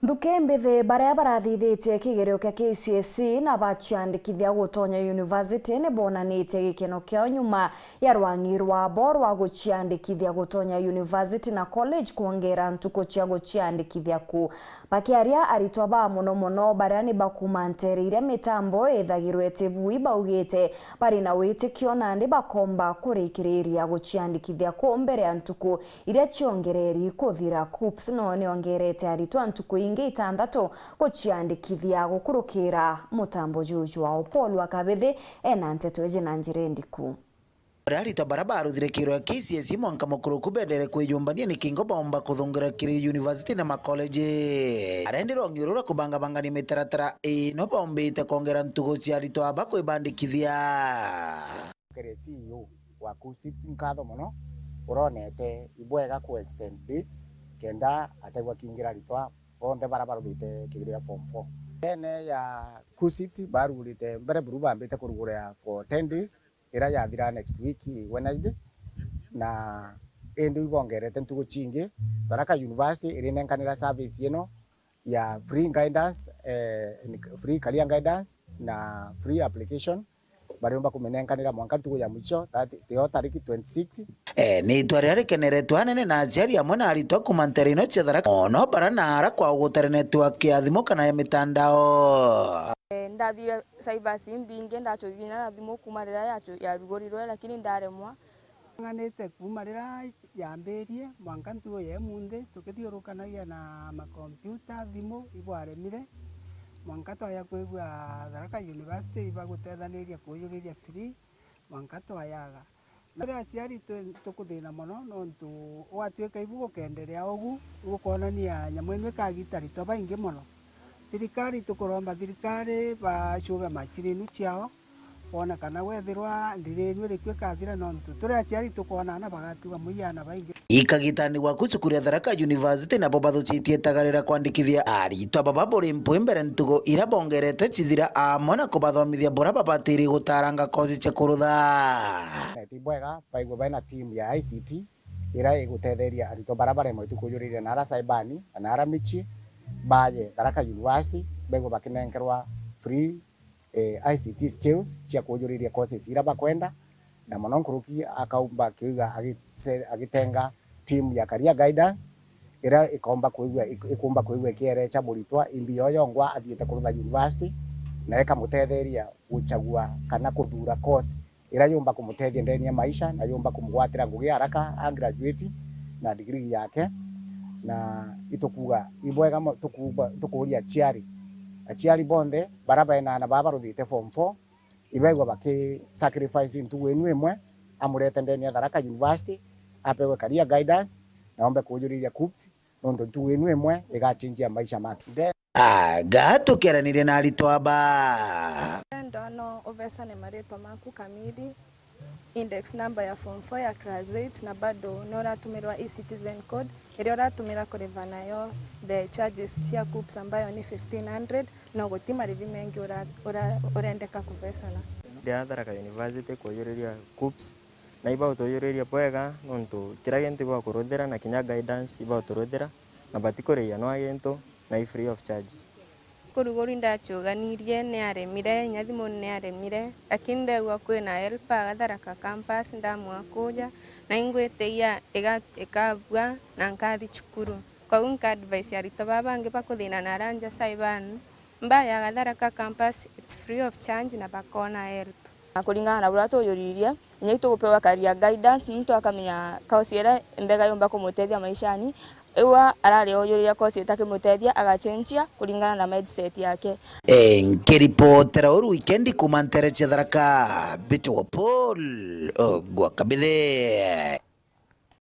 Thuke mbithi baria barathithitie kigerio kia KCSE na baciandikithia gutonya university ni bonanite gikeno kiao nyuma ya rwangi rwabo rwa guciandikithia gutonya university na college kuongera ntuko cia guciandikithia ku bakiaria aritwa ba muno baria ni bakumanterire mitambo ethagirwe tebui baugite bari na witikio na ndi bakomba kurikiriria guciandikithia ku mbere ya ntuko iria ciongereri kuthira KUPS no ni ongerete aritwa ntuko ingi itandatu guciandikithia gukurukira mutambo juju wa Paul Wakabethi ena nteto eje na njire ndiku Arito barabara thirekirwa KCSE mwanka mukuru kubendere kwiyumbania ni kingo bomba kuthungira kiri university na makoleji arendiro ngiurura kubanga ni mitaratara no bombite kongera ntugo cia arito aba kwibandikithia kere CEO wa KUPS nkatho muno uronete ibwega ku extend dates kenda ategwa kingira ritwa bonde barabara bite kigiria form 4 ene ya KUPS barurite mbere buru bambite kurugura for 10 days ira yathira next week Wednesday na endo ibongerete ntugo chingi Tharaka University irinenkanira service ino ya free guidance free career guidance na free application bariomba kumenenkanira mwanka ntugo ya mwicho teo tariki 26 ni twari arikeneretwa nene na aciari amwe na aritwa kumanterino cia Tharaka ono baranara kwa gutare network ya thimu kana ya mitandao ndathire cyber mbinge ndachogina na thimu kumarira yarugorirwe lakini ndaremwa nganete kumarira yamberie mwanka ntugo ye munde tukithiurukanagia na makompyuta thimu ibwaremire mwanka twaya kwigua Tharaka University ibagutethaniria kuyuriria free mwanka twayaga na aciari tukuthina muno nontu watwika ibu gukenderea ugu gukonania nyamwenu kagitari to baingi muno thirikari tukuromba thirikari bacuga machirinu ciao ona kana wethirwa ndirenu rikwe kathira nontu turi aciari tukona na bagatuga muiana baingi ikagitani wa kucukuria Tharaka University na boba thucitie tagarira kwandikithia aritwa baba buri mbere ntugo ira bongerete cithira amona kubathomithia bora babatiri gutaranga kozi cia kurutha tibwega baigwa baina team ya ICT ira igutetheria aritwa barabara mwe tukuyuriria na ara saibani na ara michi baye Tharaka University bego bakinenkerwa free ICT skills cia kuyuriria courses ira bakwenda na mononkuruki akaumba kiuga agitenga team ya career guidance ira ikomba kuigwa kiere cha muritwa imbi yoyongwa athiete kurutha university na ekamutetheria guchagua kana kuthura course ira yumba kumutethia ndeni ya maisha na yumba kumugwatira ngugi haraka a graduate na degree yake na itukuga ibwega tukuria aciari bonde baraba na baba ruthite form 4 ibegwa baki sacrifice ntugo enu imwe amurete ndeni ya Tharaka University apewe career guidance naombe kujuriria KUPS nondo ntugo enu imwe igachinjia maisha make gatukiranire na aritwa aba ndono ovesa ne maretwa maku kamili index number ya form 4 ya class 8 na bado no ratumirwa e-citizen code ile ratumira kureva nayo the charges cia KUPS ambayo ni 1500 no gutima rivi mengi urendeka kuvesana ya Tharaka University kuyuriria KUPS na iba utoyuriria bwega nontu kira gintu iba kuruthira na kinya guidance iba uturuthira na batikuria no agento na free of charge kurugori ndachuganirie ne aremire nyathimu ne aremire lakini ndegwa kwina helpa Tharaka campus ndamwakuja na ingwete ya ikabwa na nkathi chukuru kwa unka advice arito babange bakuthina na ranja saiban mbaya Tharaka campus it's free of charge na bakona help kulingana na burato yuriria nyenye tukupewa career guidance mtu akamenya kaosiera mbega yomba kumutethia maishani ewa arari oyuriria kosi itakimuteithia agachenjia kulingana na mindset yake nkiripotera uru weekend kumantere cia Tharaka Paul Wakabethi.